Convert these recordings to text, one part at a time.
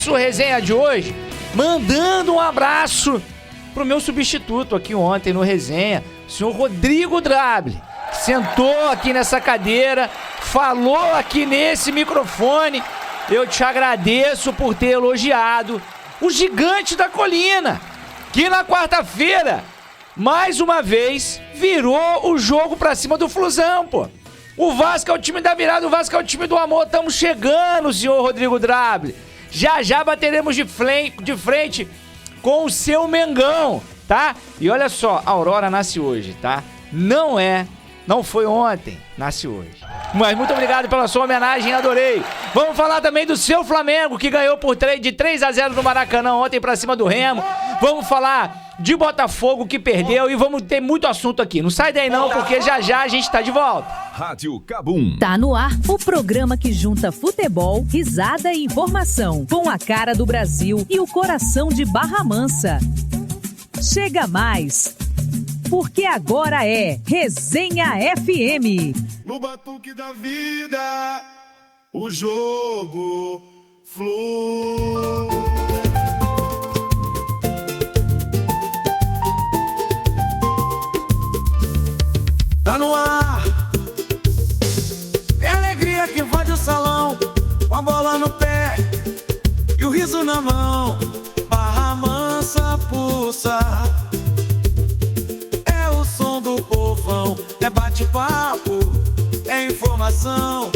Sua resenha de hoje, mandando um abraço pro meu substituto aqui ontem no resenha, o senhor Rodrigo Drable, que sentou aqui nessa cadeira, falou aqui nesse microfone. Eu te agradeço por ter elogiado o gigante da colina, que na quarta-feira, mais uma vez, virou o jogo pra cima do Flusão, pô. O Vasco é o time da virada, o Vasco é o time do amor. Estamos chegando, senhor Rodrigo Drable. Já bateremos de frente com o seu Mengão, tá? E olha só, a Aurora nasce hoje, tá? Não foi ontem, nasce hoje. Mas muito obrigado pela sua homenagem, adorei. Vamos falar também do seu Flamengo, que ganhou de 3-0 no Maracanã ontem pra cima do Remo. Vamos falar de Botafogo, que perdeu, e vamos ter muito assunto aqui. Não sai daí não, porque já a gente tá de volta. Rádio KaBuM. Tá no ar o programa que junta futebol, risada e informação, com a cara do Brasil e o coração de Barra Mansa. Chega mais, porque agora é Resenha FM. No batuque da vida, o jogo flui. Tá no ar, tem alegria que invade o salão, com a bola no pé e o riso na mão. Barra Mansa pulsa, é o som do povão, é bate-papo, é informação,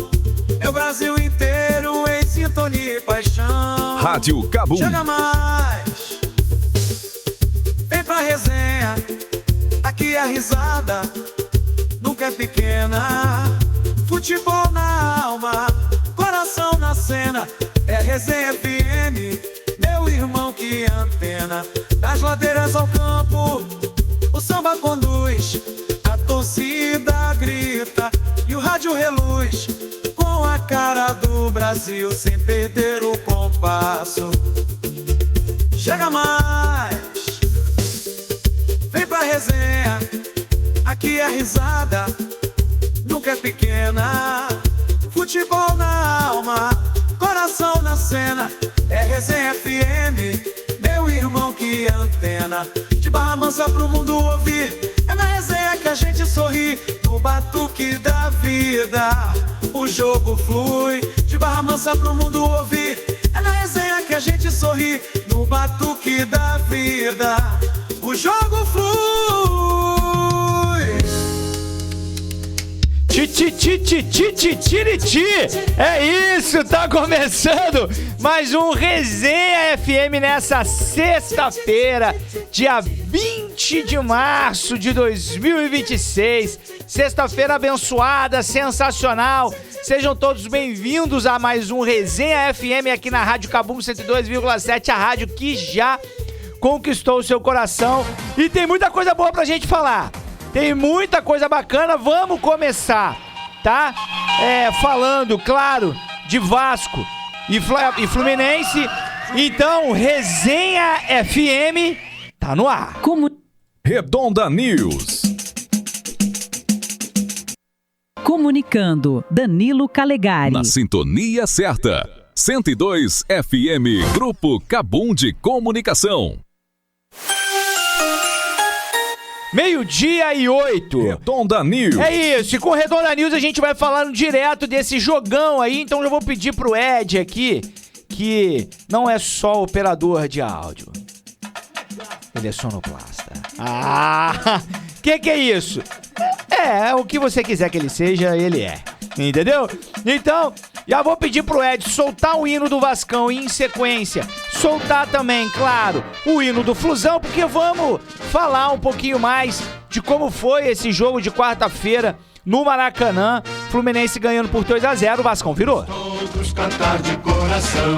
é o Brasil inteiro em sintonia e paixão. Rádio KaBuM. Chega mais, vem pra resenha, aqui é risada, nunca é pequena. Futebol na alma, coração na cena, é Resenha FM, meu irmão que antena. Das ladeiras ao campo, o samba conduz, a torcida grita e o rádio reluz, com a cara do Brasil sem perder o compasso. Chega mais, vem pra resenha, aqui é risada, nunca é pequena. Futebol na alma, coração na cena, é Resenha FM, meu irmão que antena. De Barra Mansa pro mundo ouvir, é na resenha que a gente sorri. No batuque da vida, o jogo flui. De Barra Mansa pro mundo ouvir, é na resenha que a gente sorri. No batuque da vida, o jogo flui. Tiriti. É isso, tá começando mais um Resenha FM nessa sexta-feira, dia 20 de março de 2026. Sexta-feira abençoada, sensacional. Sejam todos bem-vindos a mais um Resenha FM aqui na Rádio KaBuM 102,7, a rádio que já conquistou o seu coração. E tem muita coisa boa pra gente falar. Tem muita coisa bacana, vamos começar, tá? Falando, claro, de Vasco e Fluminense. Então, Resenha FM tá no ar. Redonda News. Comunicando, Danilo Calegari. Na sintonia certa. 102 FM, Grupo KaBuM de Comunicação. 12:08. Redonda News. É isso, e com Redonda News a gente vai falando direto desse jogão aí. Então eu vou pedir pro Ed aqui, que não é só operador de áudio, ele é sonoplasta. Que é isso? É o que você quiser que ele seja, ele é. Entendeu? Então, já vou pedir pro Ed soltar o hino do Vascão e, em sequência, soltar também, claro, o hino do Flusão, porque vamos falar um pouquinho mais de como foi esse jogo de quarta-feira no Maracanã. Fluminense ganhando por 2-0, o Vascão virou. Todos cantar de coração,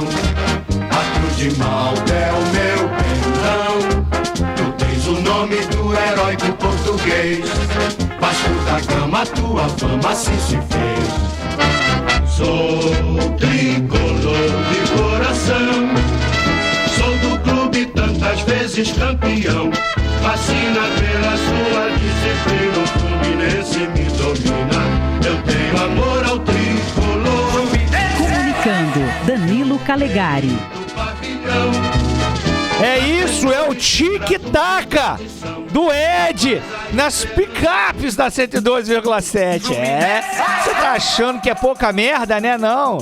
a cruz de Malta é o meu pendão. Tu tens o nome do herói do português, Vasco da Gama, tua fama assim se fez. Sou tricolor de coração, sou do clube tantas vezes campeão. Fascina pela sua disciplina, o Fluminense me domina. Eu tenho amor ao tricolor. Comunicando, Danilo Calegari. Isso é o tic-tac do Ed nas picapes da 102,7. Você tá achando que é pouca merda, né? Não.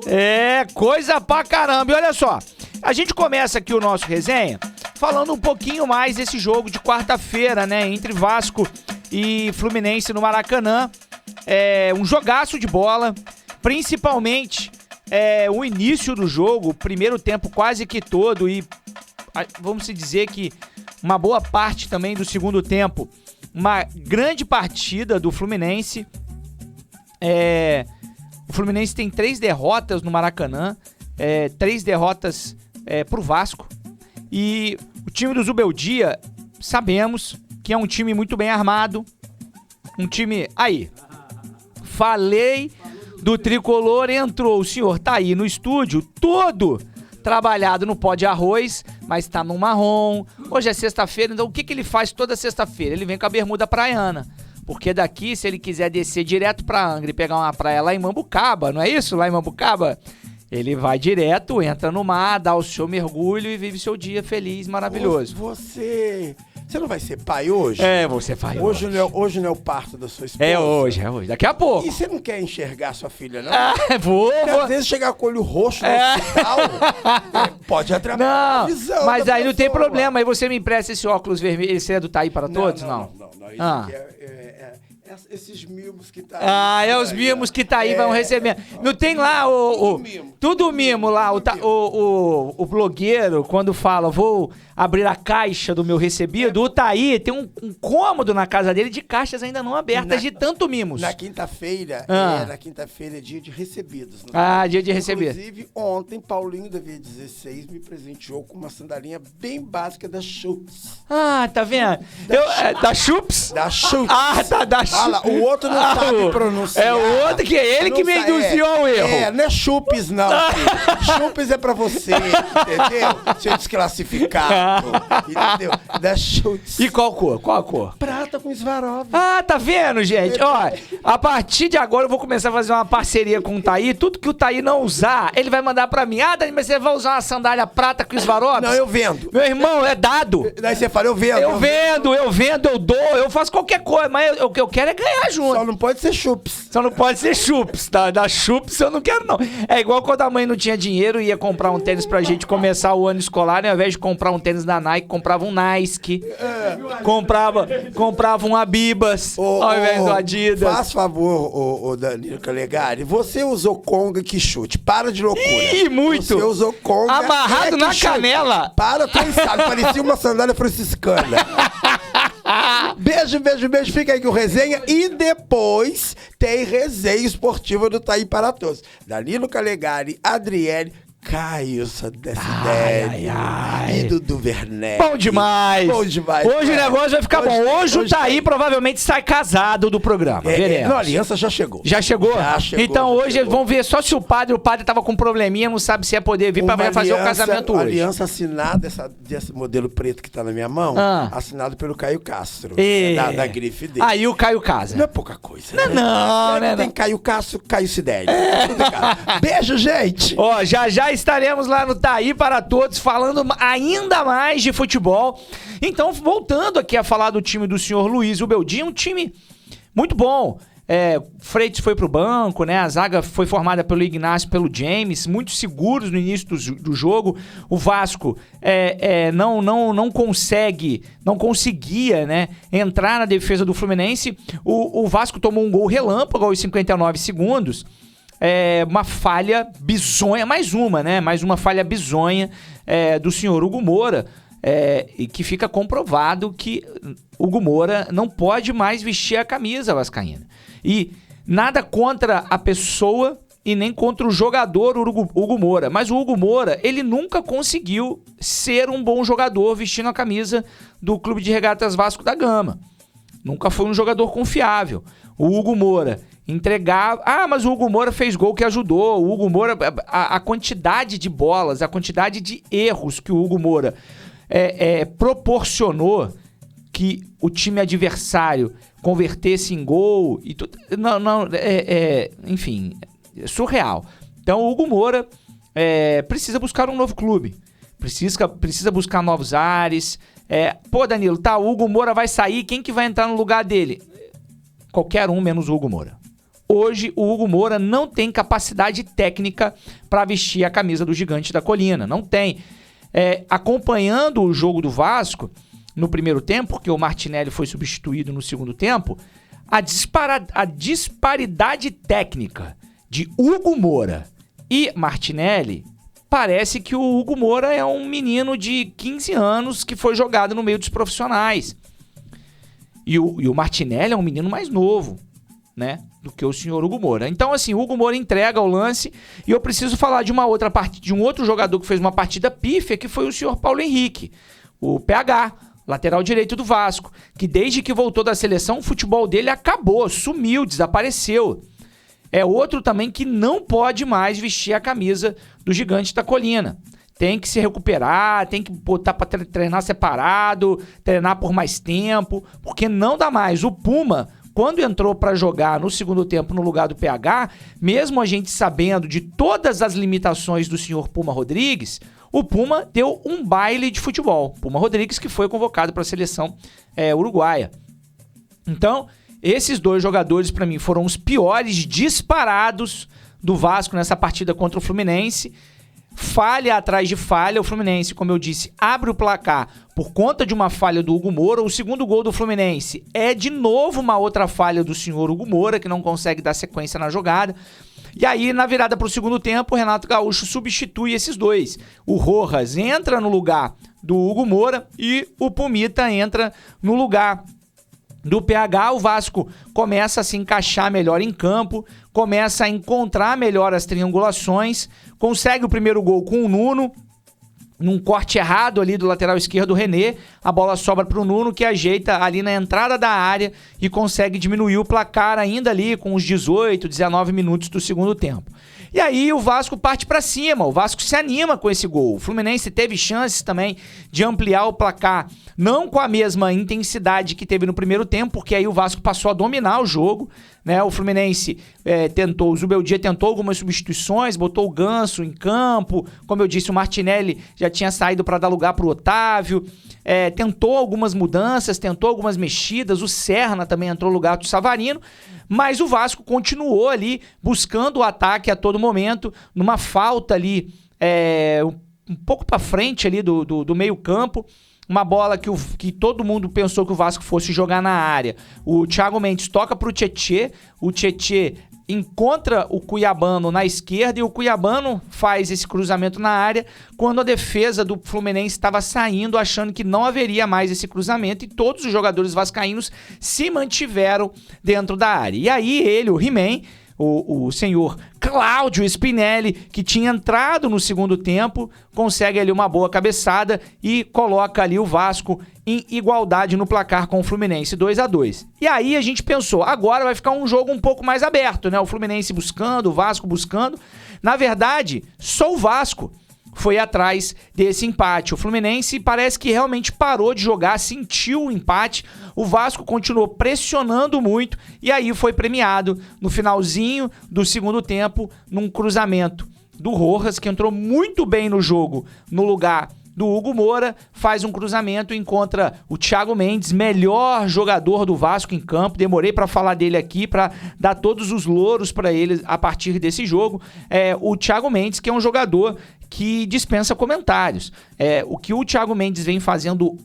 É coisa pra caramba. E olha só, a gente começa aqui o nosso resenha falando um pouquinho mais desse jogo de quarta-feira, né? Entre Vasco e Fluminense no Maracanã. É um jogaço de bola, principalmente o início do jogo, o primeiro tempo quase que todo e vamos dizer que uma boa parte também do segundo tempo. Uma grande partida do Fluminense. O Fluminense tem 3 derrotas no Maracanã, 3 derrotas pro Vasco. E o time do Zubeldia, sabemos que é um time muito bem armado. Um time... Aí, falei do tricolor, entrou o senhor, tá aí no estúdio, todo trabalhado no pó de arroz, mas tá no marrom. Hoje é sexta-feira, então o que ele faz toda sexta-feira? Ele vem com a bermuda praiana. Porque daqui, se ele quiser descer direto pra Angra e pegar uma praia lá em Mambucaba, não é isso? Lá em Mambucaba, ele vai direto, entra no mar, dá o seu mergulho e vive seu dia feliz, maravilhoso. Você não vai ser pai hoje? Vou ser pai hoje. Hoje não é o parto da sua esposa? É hoje. Daqui a pouco. E você não quer enxergar sua filha, não? Vou. Às vezes chegar com o olho roxo no hospital, pode atrapalhar a visão. Mas aí não tem problema. Aí você me empresta esse óculos vermelho. Esse é do Tá Aí para Todos? Não. Isso aqui esses mimos que tá aí. Os mimos que tá aí vão receber. Não tem lá tudo mimo lá. O blogueiro, quando fala, vou abrir a caixa do meu recebido, o Taí tem um cômodo na casa dele de caixas ainda não abertas de tanto mimos. Na quinta-feira, é dia de recebidos. Dia de recebidos. Inclusive, ontem, Paulinho da Via 16 me presenteou com uma sandalinha bem básica da Chups. Tá vendo? Da Chups? Da Chups. Da Chups. Olha lá, o outro não sabe pronunciar. É o outro que é ele que me induziu ao erro. Não é Chups, não. Chups é pra você, entendeu? Ser desclassificado. Entendeu? Da Chups. E qual cor? Qual a cor? Prata com Swarovski. Tá vendo, gente? Ó, a partir de agora eu vou começar a fazer uma parceria com o Taí. Tudo que o Taí não usar, ele vai mandar pra mim. Dani, mas você vai usar uma sandália prata com Swarovski? Não, eu vendo. Meu irmão, é dado. Daí você fala, eu vendo. Eu vendo, eu dou, eu faço qualquer coisa, mas o que eu quero é ganhar junto. Só não pode ser Chups. Só não pode ser Chups. Da Chups eu não quero, não. É igual quando a mãe não tinha dinheiro e ia comprar um tênis pra gente começar o ano escolar, né? Ao invés de comprar um tênis da Nike, comprava um Nike. Comprava um Abibas ao invés do Adidas. Faz favor, Danilo Calegari. Você usou conga que chute. Para de loucura. Ih, muito. Você usou conga. Amarrado na chute. Para, tu sabe. Parecia uma sandália franciscana. Beijo. Fica aí com o resenha. E depois tem resenha esportiva do Tá Aí para Todos. Danilo Calegari, Adriele, Caio Sandesidério e Dudu Werneck. Bom demais. Hoje o negócio vai ficar bom. Hoje o Taí provavelmente sai casado do programa. Veremos. Não, a aliança já chegou. Já chegou? Então hoje vamos ver só se o padre tava com um probleminha, não sabe se ia poder vir pra fazer o casamento hoje. Aliança assinada, desse modelo preto que tá na minha mão, assinado pelo Caio Castro. Da grife dele. Aí o Caio casa. Não é pouca coisa, né? Não, né? Tem Caio Castro, Caio Sidério. Beijo, gente. Já estaremos lá no Tá Aí para Todos, falando ainda mais de futebol. Então, voltando aqui a falar do time do senhor Luiz Ubeldia, um time muito bom. Freitas foi pro banco, né? A zaga foi formada pelo Ignacio, pelo James, muito seguros no início do jogo. O Vasco não conseguia, né, entrar na defesa do Fluminense. O Vasco tomou um gol relâmpago aos 59 segundos. Uma falha bizonha, mais uma falha bizonha do senhor Hugo Moura, e que fica comprovado que Hugo Moura não pode mais vestir a camisa vascaína. E nada contra a pessoa e nem contra o jogador Hugo Moura, mas o Hugo Moura, ele nunca conseguiu ser um bom jogador vestindo a camisa do Clube de Regatas Vasco da Gama. Nunca foi um jogador confiável. O Hugo Moura entregava... mas o Hugo Moura fez gol que ajudou. O Hugo Moura... A quantidade de bolas, a quantidade de erros que o Hugo Moura proporcionou que o time adversário convertesse em gol e tudo... Enfim, é surreal. Então o Hugo Moura precisa buscar um novo clube. Precisa buscar novos ares. Pô, Danilo, tá, o Hugo Moura vai sair, quem que vai entrar no lugar dele? Qualquer um menos o Hugo Moura. Hoje, o Hugo Moura não tem capacidade técnica para vestir a camisa do Gigante da Colina. Não tem. Acompanhando o jogo do Vasco, no primeiro tempo, porque o Martinelli foi substituído no segundo tempo, a disparidade técnica de Hugo Moura e Martinelli, parece que o Hugo Moura é um menino de 15 anos que foi jogado no meio dos profissionais. E o Martinelli é um menino mais novo, né, do que o senhor Hugo Moura. Então, assim, o Hugo Moura entrega o lance e eu preciso falar de uma outra partida, de um outro jogador que fez uma partida pífia, que foi o senhor Paulo Henrique, o PH, lateral direito do Vasco, que desde que voltou da seleção, o futebol dele acabou, sumiu, desapareceu. É outro também que não pode mais vestir a camisa do Gigante da Colina. Tem que se recuperar, tem que botar para treinar separado, treinar por mais tempo, porque não dá mais. O Puma, quando entrou para jogar no segundo tempo no lugar do PH, mesmo a gente sabendo de todas as limitações do senhor Puma Rodrigues, o Puma deu um baile de futebol. Puma Rodrigues, que foi convocado para a seleção uruguaia. Então, esses dois jogadores, para mim, foram os piores disparados do Vasco nessa partida contra o Fluminense. Falha atrás de falha. O Fluminense, como eu disse, abre o placar por conta de uma falha do Hugo Moura. O segundo gol do Fluminense é, de novo, uma outra falha do senhor Hugo Moura, que não consegue dar sequência na jogada. E aí, na virada para o segundo tempo, o Renato Gaúcho substitui esses dois. O Rojas entra no lugar do Hugo Moura e o Pumita entra no lugar do PH. O Vasco começa a se encaixar melhor em campo, começa a encontrar melhor as triangulações, consegue o primeiro gol com o Nuno, num corte errado ali do lateral esquerdo, o René. A bola sobra para o Nuno, que ajeita ali na entrada da área e consegue diminuir o placar ainda ali com os 18, 19 minutos do segundo tempo. E aí o Vasco parte para cima, o Vasco se anima com esse gol. O Fluminense teve chances também de ampliar o placar, não com a mesma intensidade que teve no primeiro tempo, porque aí o Vasco passou a dominar o jogo, né? O Fluminense tentou, o Zubeldia tentou algumas substituições, botou o Ganso em campo, como eu disse, o Martinelli já tinha saído para dar lugar para o Otávio, tentou algumas mudanças, tentou algumas mexidas, o Serna também entrou no lugar do Savarino, mas o Vasco continuou ali buscando o ataque a todo momento, numa falta ali um pouco para frente ali do meio campo, uma bola que todo mundo pensou que o Vasco fosse jogar na área. O Thiago Mendes toca pro Tietê, o Tietê encontra o Cuiabano na esquerda e o Cuiabano faz esse cruzamento na área quando a defesa do Fluminense estava saindo, achando que não haveria mais esse cruzamento, e todos os jogadores vascaínos se mantiveram dentro da área. E aí ele, o He-Man, o senhor Cláudio Spinelli, que tinha entrado no segundo tempo, consegue ali uma boa cabeçada e coloca ali o Vasco em igualdade no placar com o Fluminense, 2-2. E aí a gente pensou, agora vai ficar um jogo um pouco mais aberto, né? O Fluminense buscando, o Vasco buscando. Na verdade, só o Vasco foi atrás desse empate. O Fluminense parece que realmente parou de jogar, sentiu o empate. O Vasco continuou pressionando muito e aí foi premiado no finalzinho do segundo tempo num cruzamento do Rojas, que entrou muito bem no jogo no lugar do Hugo Moura, faz um cruzamento e encontra o Thiago Mendes, melhor jogador do Vasco em campo. Demorei para falar dele aqui, para dar todos os louros para ele a partir desse jogo. O Thiago Mendes, que é um jogador que dispensa comentários. O que o Thiago Mendes vem fazendo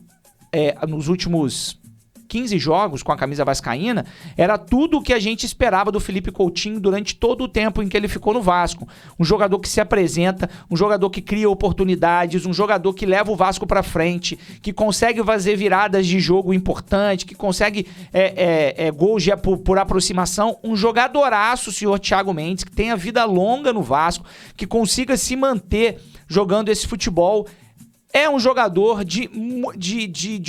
nos últimos 15 jogos com a camisa vascaína, era tudo o que a gente esperava do Felipe Coutinho durante todo o tempo em que ele ficou no Vasco. Um jogador que se apresenta, um jogador que cria oportunidades, um jogador que leva o Vasco pra frente, que consegue fazer viradas de jogo importante, que consegue gols por aproximação. Um jogadoraço, o senhor Thiago Mendes, que tenha vida longa no Vasco, que consiga se manter jogando esse futebol. É um jogador de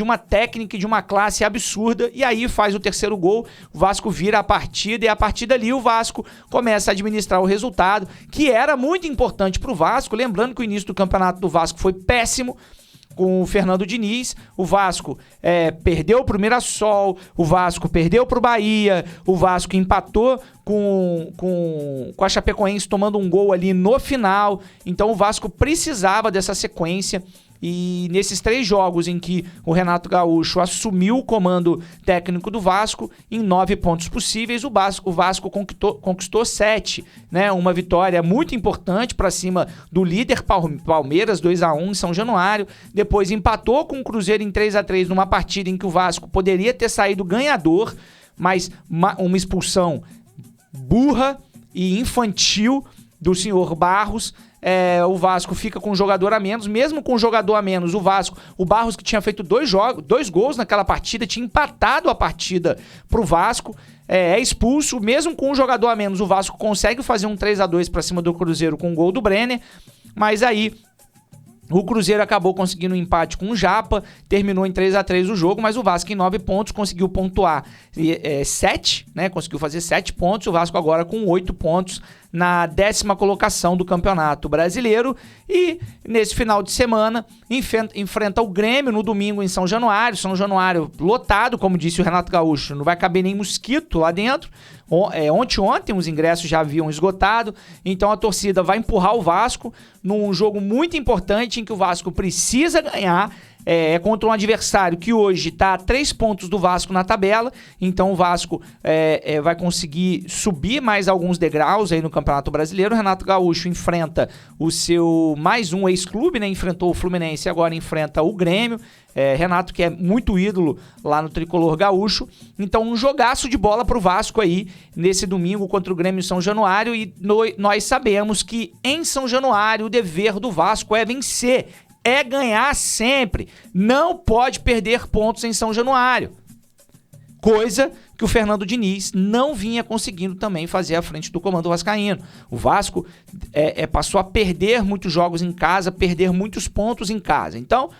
uma técnica e de uma classe absurda, e aí faz o terceiro gol, o Vasco vira a partida, e a partir dali o Vasco começa a administrar o resultado, que era muito importante para o Vasco. Lembrando que o início do campeonato do Vasco foi péssimo, com o Fernando Diniz. O Vasco perdeu pro Mirassol, o Vasco perdeu pro Bahia, o Vasco empatou com a Chapecoense tomando um gol ali no final. Então o Vasco precisava dessa sequência. E nesses 3 jogos em que o Renato Gaúcho assumiu o comando técnico do Vasco, em 9 pontos possíveis, o Vasco conquistou 7, né? Uma vitória muito importante para cima do líder Palmeiras, 2-1 em São Januário. Depois empatou com o Cruzeiro em 3-3 numa partida em que o Vasco poderia ter saído ganhador, mas uma expulsão burra e infantil do senhor Barros. O Vasco fica com um jogador a menos. Mesmo com um jogador a menos, o Barros, que tinha feito 2 gols naquela partida, tinha empatado a partida pro Vasco, é expulso. Mesmo com um jogador a menos, o Vasco consegue fazer um 3-2 pra cima do Cruzeiro com o gol do Brenner, mas aí o Cruzeiro acabou conseguindo um empate com o Japa, terminou em 3-3 o jogo, mas o Vasco em 9 pontos conseguiu pontuar 7, né? Conseguiu fazer 7 pontos, o Vasco agora com 8 pontos na 10ª colocação do Campeonato Brasileiro. E nesse final de semana enfrenta o Grêmio no domingo em São Januário. São Januário lotado, como disse o Renato Gaúcho, não vai caber nem mosquito lá dentro. Ontem os ingressos já haviam esgotado, então a torcida vai empurrar o Vasco num jogo muito importante em que o Vasco precisa ganhar. Contra um adversário que hoje está a 3 pontos do Vasco na tabela, então o Vasco vai conseguir subir mais alguns degraus aí no Campeonato Brasileiro. O Renato Gaúcho enfrenta o seu mais um ex-clube, né? Enfrentou o Fluminense e agora enfrenta o Grêmio. Renato, que é muito ídolo lá no Tricolor Gaúcho. Então um jogaço de bola pro Vasco aí nesse domingo contra o Grêmio em São Januário, e nós sabemos que em São Januário o dever do Vasco é vencer, é ganhar sempre, não pode perder pontos em São Januário, coisa que o Fernando Diniz não vinha conseguindo também fazer à frente do comando vascaíno. O Vasco passou a perder muitos jogos em casa, perder muitos pontos em casa. Então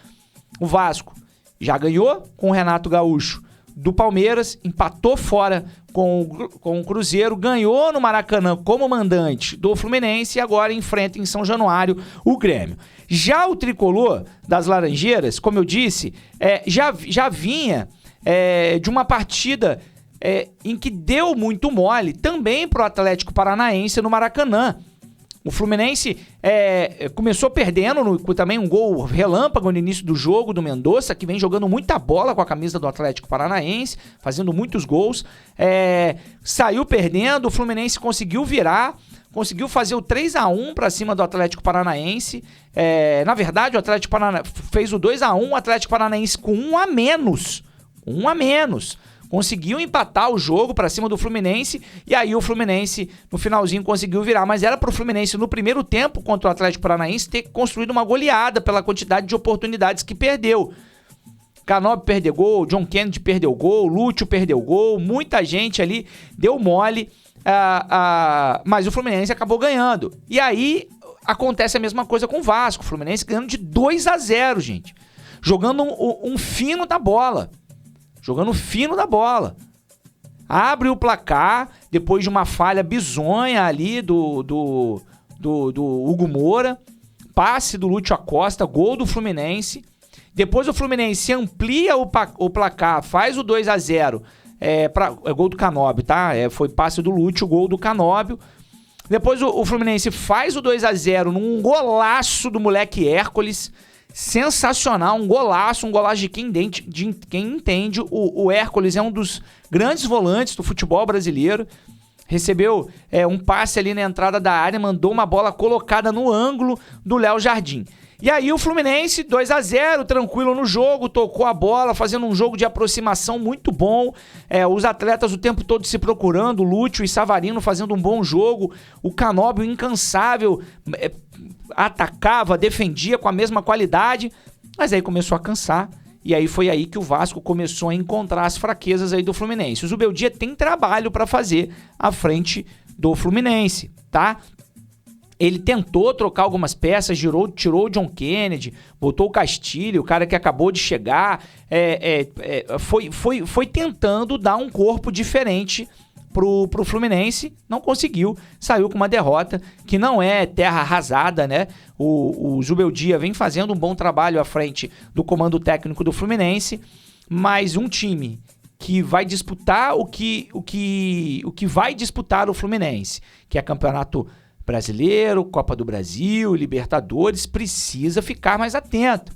o Vasco já ganhou com o Renato Gaúcho do Palmeiras, empatou fora com o Cruzeiro, ganhou no Maracanã como mandante do Fluminense e agora enfrenta em São Januário o Grêmio. Já o Tricolor das Laranjeiras, como eu disse, já vinha de uma partida em que deu muito mole também para o Atlético Paranaense no Maracanã. O Fluminense começou perdendo também um gol relâmpago no início do jogo do Mendonça, que vem jogando muita bola com a camisa do Atlético Paranaense, fazendo muitos gols. Saiu perdendo, o Fluminense conseguiu virar, conseguiu fazer o 3-1 para cima do Atlético Paranaense. Na verdade, o Atlético Paranaense fez o 2-1, o Atlético Paranaense com 1 a menos. Conseguiu empatar o jogo pra cima do Fluminense, e aí o Fluminense no finalzinho conseguiu virar, mas era pro Fluminense no primeiro tempo contra o Atlético Paranaense ter construído uma goleada pela quantidade de oportunidades que perdeu. Canóbio perdeu gol, John Kennedy perdeu gol, Lúcio perdeu gol, muita gente ali deu mole, mas o Fluminense acabou ganhando. E aí acontece a mesma coisa com o Vasco, o Fluminense ganhando de 2-0, gente, jogando um fino da bola. Abre o placar depois de uma falha bizonha ali do Hugo Moura, passe do Lúcio Acosta, gol do Fluminense. Depois o Fluminense amplia o placar, faz o 2-0, gol do Canóbio, tá? Foi passe do Lúcio, gol do Canóbio. Depois o Fluminense faz o 2-0 num golaço do moleque Hércules. Sensacional, um golaço de quem entende. O Hércules é um dos grandes volantes do futebol brasileiro. Recebeu um passe ali na entrada da área, mandou uma bola colocada no ângulo do Léo Jardim. E aí o Fluminense, 2-0, tranquilo no jogo, tocou a bola, fazendo um jogo de aproximação muito bom. Os atletas o tempo todo se procurando, Lúcio e Savarino fazendo um bom jogo. O Canóbio incansável, atacava, defendia com a mesma qualidade, mas aí começou a cansar, e aí foi aí que o Vasco começou a encontrar as fraquezas aí do Fluminense. O Zubeldia tem trabalho para fazer à frente do Fluminense, tá? Ele tentou trocar algumas peças, tirou o John Kennedy, botou o Castilho, o cara que acabou de chegar, foi tentando dar um corpo diferente pro Fluminense, não conseguiu, saiu com uma derrota que não é terra arrasada, né? O Zubeldia vem fazendo um bom trabalho à frente do comando técnico do Fluminense, mas um time que vai disputar o que vai disputar o Fluminense, que é Campeonato Brasileiro, Copa do Brasil, Libertadores, precisa ficar mais atento.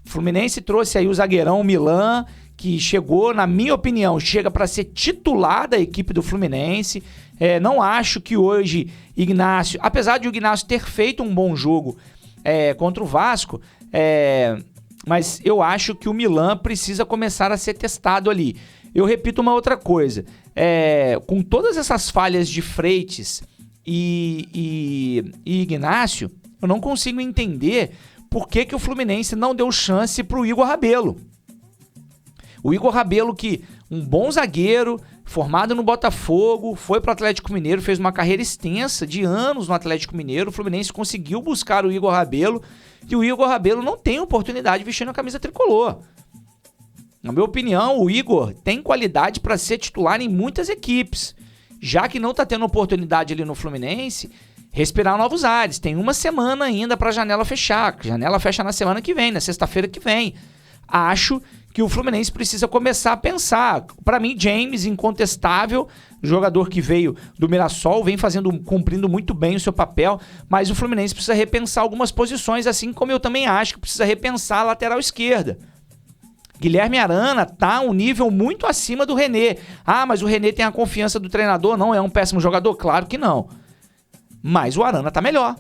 O Fluminense trouxe aí o zagueirão Milan, que chegou, na minha opinião, chega para ser titular da equipe do Fluminense. Não acho que hoje Ignacio, apesar de o Ignacio ter feito um bom jogo contra o Vasco, mas eu acho que o Milan precisa começar a ser testado ali. Eu repito uma outra coisa, com todas essas falhas de Freitas e Ignacio, eu não consigo entender por que o Fluminense não deu chance para o Igor Rabelo. O Igor Rabelo, que um bom zagueiro, formado no Botafogo, foi para o Atlético Mineiro, fez uma carreira extensa de anos no Atlético Mineiro. O Fluminense conseguiu buscar o Igor Rabelo, e o Igor Rabelo não tem oportunidade vestindo a camisa tricolor. Na minha opinião, o Igor tem qualidade para ser titular em muitas equipes. Já que não está tendo oportunidade ali no Fluminense, respirar novos ares. Tem uma semana ainda para a janela fechar. A janela fecha na semana que vem, na sexta-feira que vem. Acho que o Fluminense precisa começar a pensar. Para mim, James, incontestável, jogador que veio do Mirassol, vem cumprindo muito bem o seu papel, mas o Fluminense precisa repensar algumas posições, assim como eu também acho que precisa repensar a lateral esquerda. Guilherme Arana tá um nível muito acima do René. Mas o René tem a confiança do treinador? Não é um péssimo jogador? Claro que não. Mas o Arana tá melhor.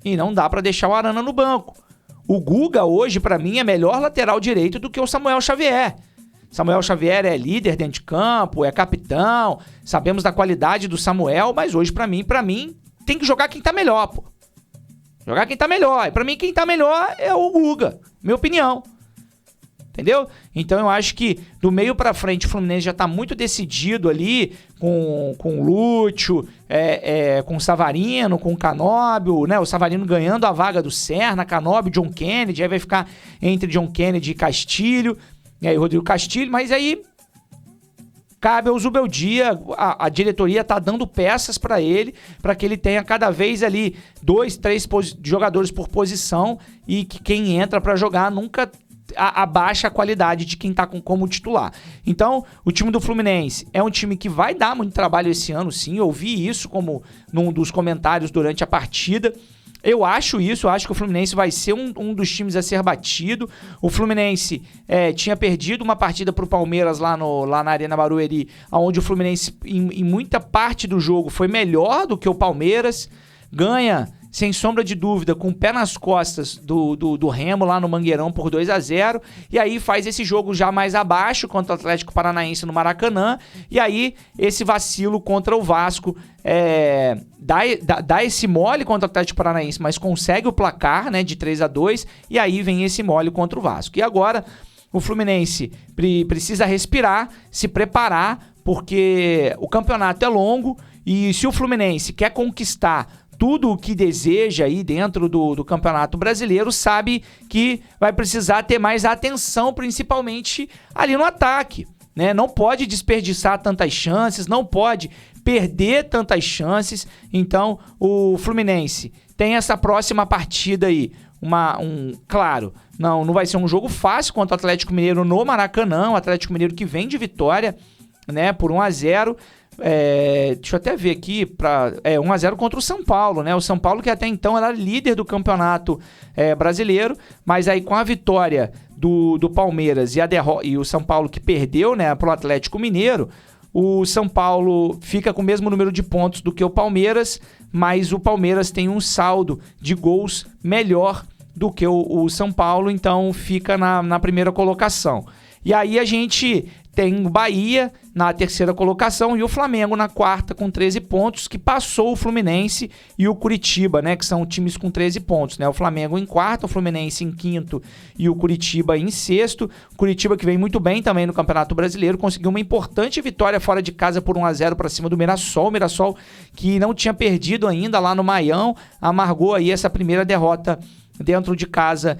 E não dá para deixar o Arana no banco. O Guga hoje, para mim, é melhor lateral direito do que o Samuel Xavier. Samuel Xavier é líder dentro de campo, é capitão, sabemos da qualidade do Samuel, mas hoje, para mim, tem que jogar quem tá melhor, pô. Jogar quem tá melhor. E para mim, quem tá melhor é o Guga, minha opinião. Entendeu? Então eu acho que do meio pra frente o Fluminense já tá muito decidido ali com o Lúcio, com o Savarino, com o Canóbio, né? O Savarino ganhando a vaga do Serna, Canóbio, John Kennedy, aí vai ficar entre John Kennedy e Castilho, e aí Rodrigo Castilho, mas aí cabe ao Zubeldia, a diretoria tá dando peças para ele, para que ele tenha cada vez ali 2, 3 jogadores por posição e que quem entra para jogar nunca abaixa a qualidade de quem tá como titular. Então, o time do Fluminense é um time que vai dar muito trabalho esse ano, sim. Eu vi isso como num dos comentários durante a partida. Eu acho que o Fluminense vai ser um dos times a ser batido. O Fluminense tinha perdido uma partida pro Palmeiras lá na Arena Barueri, onde o Fluminense, em muita parte do jogo, foi melhor do que o Palmeiras. Ganha, sem sombra de dúvida, com o pé nas costas do Remo lá no Mangueirão por 2-0, e aí faz esse jogo já mais abaixo contra o Atlético Paranaense no Maracanã, e aí esse vacilo contra o Vasco dá esse mole contra o Atlético Paranaense, mas consegue o placar, né, de 3-2, e aí vem esse mole contra o Vasco. E agora o Fluminense precisa respirar, se preparar, porque o campeonato é longo, e se o Fluminense quer conquistar tudo o que deseja aí dentro do Campeonato Brasileiro, sabe que vai precisar ter mais atenção, principalmente ali no ataque, né? Não pode desperdiçar tantas chances, não pode perder tantas chances. Então, o Fluminense tem essa próxima partida aí, claro, não vai ser um jogo fácil contra o Atlético Mineiro no Maracanã, o Atlético Mineiro que vem de vitória, né, por 1-0. Deixa eu até ver aqui, 1-0 contra o São Paulo, né? O São Paulo que até então era líder do campeonato brasileiro, mas aí com a vitória do Palmeiras e o São Paulo que perdeu, né, pro Atlético Mineiro, o São Paulo fica com o mesmo número de pontos do que o Palmeiras, mas o Palmeiras tem um saldo de gols melhor do que o São Paulo, então fica na primeira colocação. E aí a gente tem o Bahia na terceira colocação e o Flamengo na quarta com 13 pontos, que passou o Fluminense e o Curitiba, né, que são times com 13 pontos, né? O Flamengo em quarto, o Fluminense em quinto e o Curitiba em sexto. O Curitiba que vem muito bem também no Campeonato Brasileiro, conseguiu uma importante vitória fora de casa por 1-0 para cima do Mirassol. O Mirassol que não tinha perdido ainda lá no Maião, amargou aí essa primeira derrota dentro de casa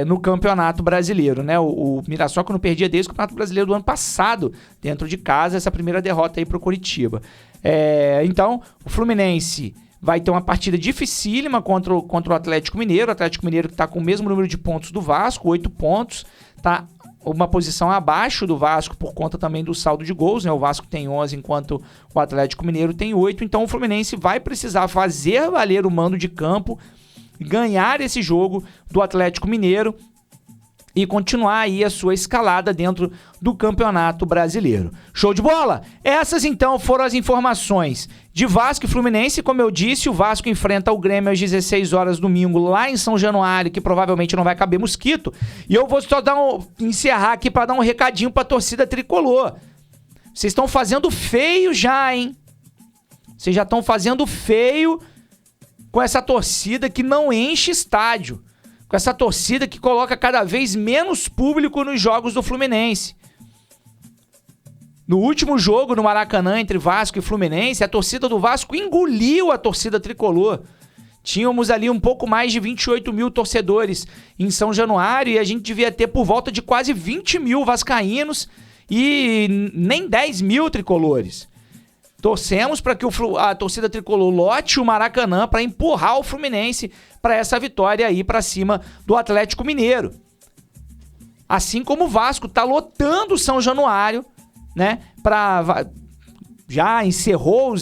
no Campeonato Brasileiro, né? O Mirassol que não perdia desde o Campeonato Brasileiro do ano passado, dentro de casa, essa primeira derrota aí pro Coritiba. Então, o Fluminense vai ter uma partida dificílima contra o Atlético Mineiro. O Atlético Mineiro que está com o mesmo número de pontos do Vasco, 8 pontos. Está uma posição abaixo do Vasco por conta também do saldo de gols, né? O Vasco tem 11, enquanto o Atlético Mineiro tem 8. Então o Fluminense vai precisar fazer valer o mando de campo, ganhar esse jogo do Atlético Mineiro e continuar aí a sua escalada dentro do Campeonato Brasileiro. Show de bola? Essas então foram as informações de Vasco e Fluminense. Como eu disse, o Vasco enfrenta o Grêmio às 16 horas domingo lá em São Januário, que provavelmente não vai caber mosquito. E eu vou só encerrar aqui para dar um recadinho para a torcida tricolor. Vocês estão fazendo feio já, hein? Vocês já estão fazendo feio com essa torcida que não enche estádio. Com essa torcida que coloca cada vez menos público nos jogos do Fluminense. No último jogo no Maracanã entre Vasco e Fluminense, a torcida do Vasco engoliu a torcida tricolor. Tínhamos ali um pouco mais de 28 mil torcedores em São Januário e a gente devia ter por volta de quase 20 mil vascaínos e nem 10 mil tricolores. Torcemos para que a torcida tricolor lote o Maracanã para empurrar o Fluminense para essa vitória aí para cima do Atlético Mineiro. Assim como o Vasco está lotando o São Januário, né? Já encerrou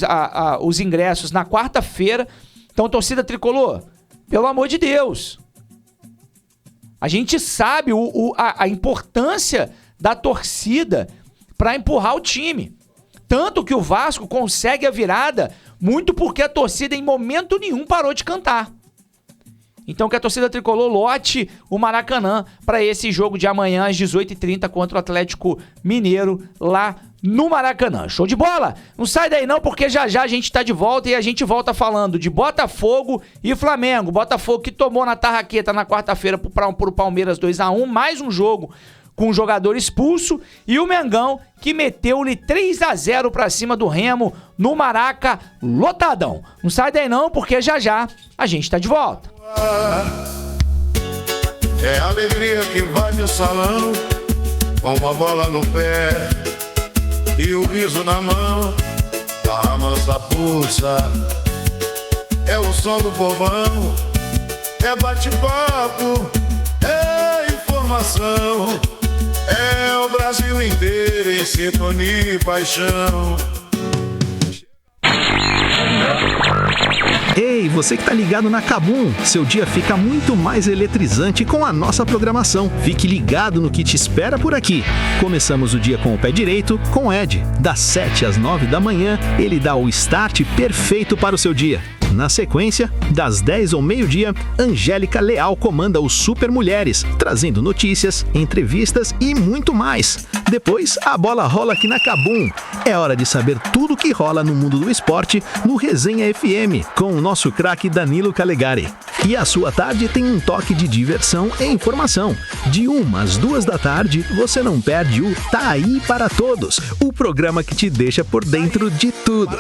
os ingressos na quarta-feira. Então, torcida tricolor, pelo amor de Deus. A gente sabe a importância da torcida para empurrar o time. Tanto que o Vasco consegue a virada muito porque a torcida em momento nenhum parou de cantar. Então que a torcida tricolor lote o Maracanã para esse jogo de amanhã às 18h30 contra o Atlético Mineiro lá no Maracanã. Show de bola? Não sai daí não, porque já a gente tá de volta e a gente volta falando de Botafogo e Flamengo. Botafogo que tomou na tarraqueta na quarta-feira pro Palmeiras 2-1, mais um jogo com um jogador expulso, e o Mengão que meteu-lhe 3-0 pra cima do Remo no Maraca lotadão. Não sai daí não, porque já a gente tá de volta. É a alegria que vai no salão, com uma bola no pé e o riso na mão, a mansa pulsa. É o som do povão, é bate-papo, é informação. É o Brasil inteiro em sintonia e paixão. Ei, você que tá ligado na Kabum, seu dia fica muito mais eletrizante com a nossa programação. Fique ligado no que te espera por aqui. Começamos o dia com o pé direito, com o Ed. Das 7 às 9 da manhã, ele dá o start perfeito para o seu dia. Na sequência, das 10 ao meio-dia, Angélica Leal comanda o Super Mulheres, trazendo notícias, entrevistas e muito mais. Depois, a bola rola aqui na Kabum. É hora de saber tudo o que rola no mundo do esporte no Resenha FM, com o nosso craque Danilo Calegari. E a sua tarde tem um toque de diversão e informação. De 1 às 2 da tarde, você não perde o Tá Aí Para Todos, o programa que te deixa por dentro de tudo.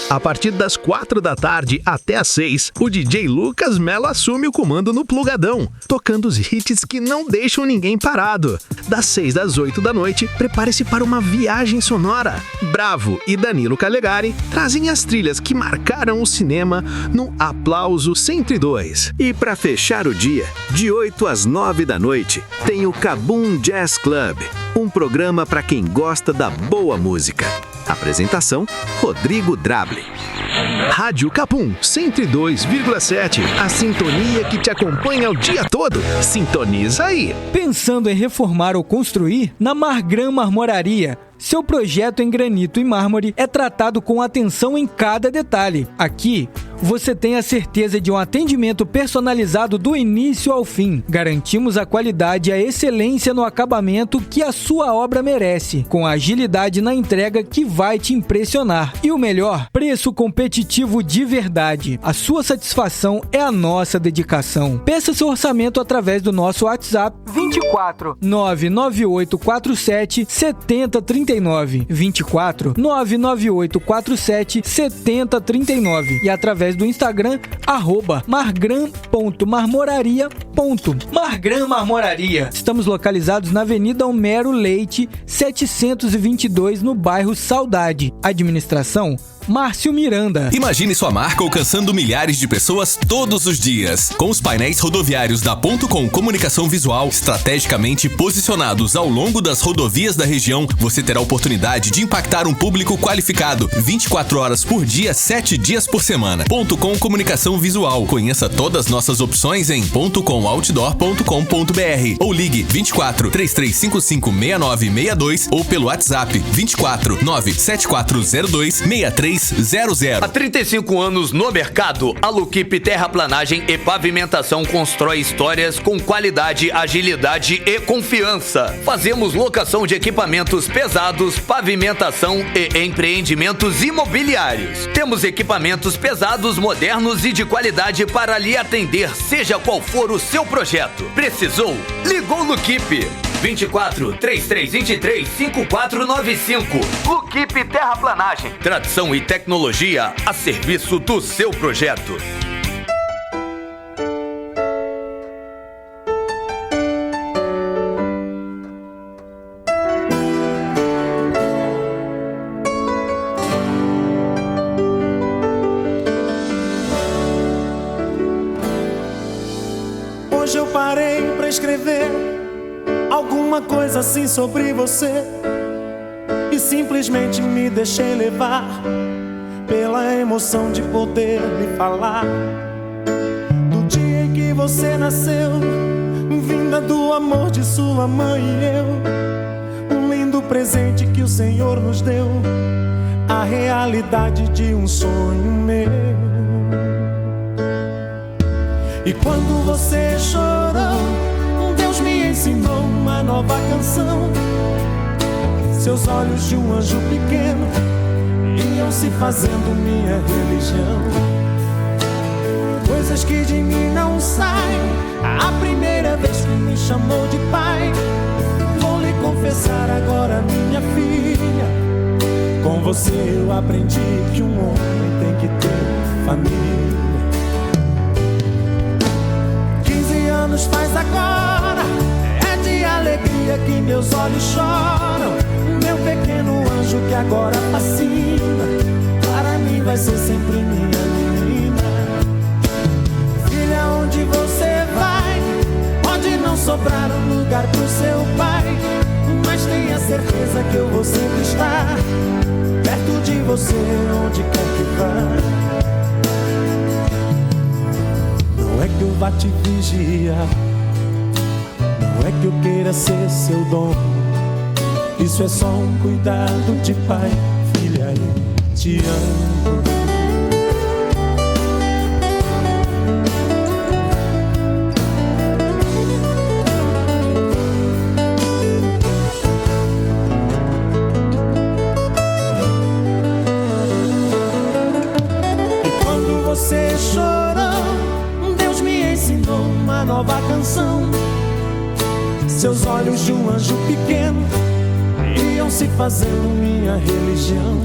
A partir das 4 da tarde até às 6, o DJ Lucas Mello assume o comando no Plugadão, tocando os hits que não deixam ninguém parado. Das 6 às 8 da noite, prepare-se para uma viagem sonora. Bravo e Danilo Calegari trazem as trilhas que marcaram o cinema no Aplauso 102. E para fechar o dia, de 8 às 9 da noite, tem o Kabum Jazz Club, um programa para quem gosta da boa música. Apresentação, Rodrigo Drable. Rádio Kabum 102,7, a sintonia que te acompanha o dia todo. Sintoniza aí. Pensando em reformar ou construir? Na Margram Marmoraria. Seu projeto em granito e mármore é tratado com atenção em cada detalhe. Aqui, você tem a certeza de um atendimento personalizado do início ao fim. Garantimos a qualidade e a excelência no acabamento que a sua obra merece, com a agilidade na entrega que vai te impressionar. E o melhor, preço competitivo de verdade. A sua satisfação é a nossa dedicação. Peça seu orçamento através do nosso WhatsApp 24 99847 7039 24 99847 7039 e através através do Instagram @margram.marmoraria. Margram Marmoraria. Estamos localizados na Avenida Homero Leite, 722, no bairro Saudade. Administração Márcio Miranda. Imagine sua marca alcançando milhares de pessoas todos os dias. Com os painéis rodoviários da Ponto.com Comunicação Visual estrategicamente posicionados ao longo das rodovias da região, você terá a oportunidade de impactar um público qualificado 24 horas por dia, 7 dias por semana. Ponto.com Comunicação Visual. Conheça todas as nossas opções em pontocomoutdoor.com.br ou ligue 24 3355 6962 ou pelo WhatsApp 24 97402 6300. Há 35 anos no mercado, a Luquip Terraplanagem e Pavimentação constrói histórias com qualidade, agilidade e confiança. Fazemos locação de equipamentos pesados, pavimentação e empreendimentos imobiliários. Temos equipamentos pesados, modernos e de qualidade para lhe atender, seja qual for o seu projeto. Precisou? Ligou Luquip. 24 3323 5495. Luquip Terraplanagem. Tradição e tecnologia a serviço do seu projeto. Hoje eu parei pra escrever alguma coisa assim sobre você e simplesmente me deixei levar pela emoção de poder lhe falar do dia em que você nasceu, vinda do amor de sua mãe e eu, um lindo presente que o Senhor nos deu, a realidade de um sonho meu. E quando você chorou, Deus me ensinou uma nova canção. Seus olhos de um anjo pequeno iam se fazendo minha religião. Coisas que de mim não saem. A primeira vez que me chamou de pai, vou lhe confessar agora, minha filha, com você eu aprendi que um homem tem que ter família. 15 anos faz agora, é de alegria que meus olhos choram. Meu pequeno anjo que agora fascina, para mim vai ser sempre minha menina. Filha, onde você vai, pode não sobrar um lugar pro seu pai, mas tenha certeza que eu vou sempre estar perto de você, onde quer que vá. Não é que eu vá te vigiar, não é que eu queira ser seu dono. Isso é só um cuidado de pai. Filha, eu te amo. E quando você chorou, Deus me ensinou uma nova canção. Seus olhos de um anjo pequeno iam se fazendo minha religião.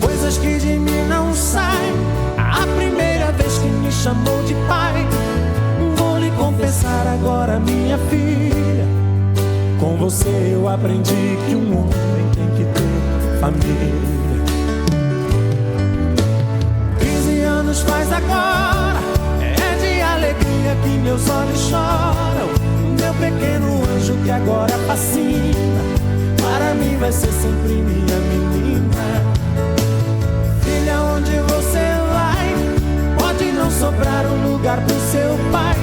Coisas que de mim não saem. A primeira vez que me chamou de pai, vou lhe confessar agora, minha filha, com você eu aprendi que um homem tem que ter família. 15 anos faz agora, é de alegria que meus olhos choram. Meu pequeno anjo que agora fascina, para mim vai ser sempre minha menina. Filha, onde você vai, pode não sobrar um lugar pro seu pai,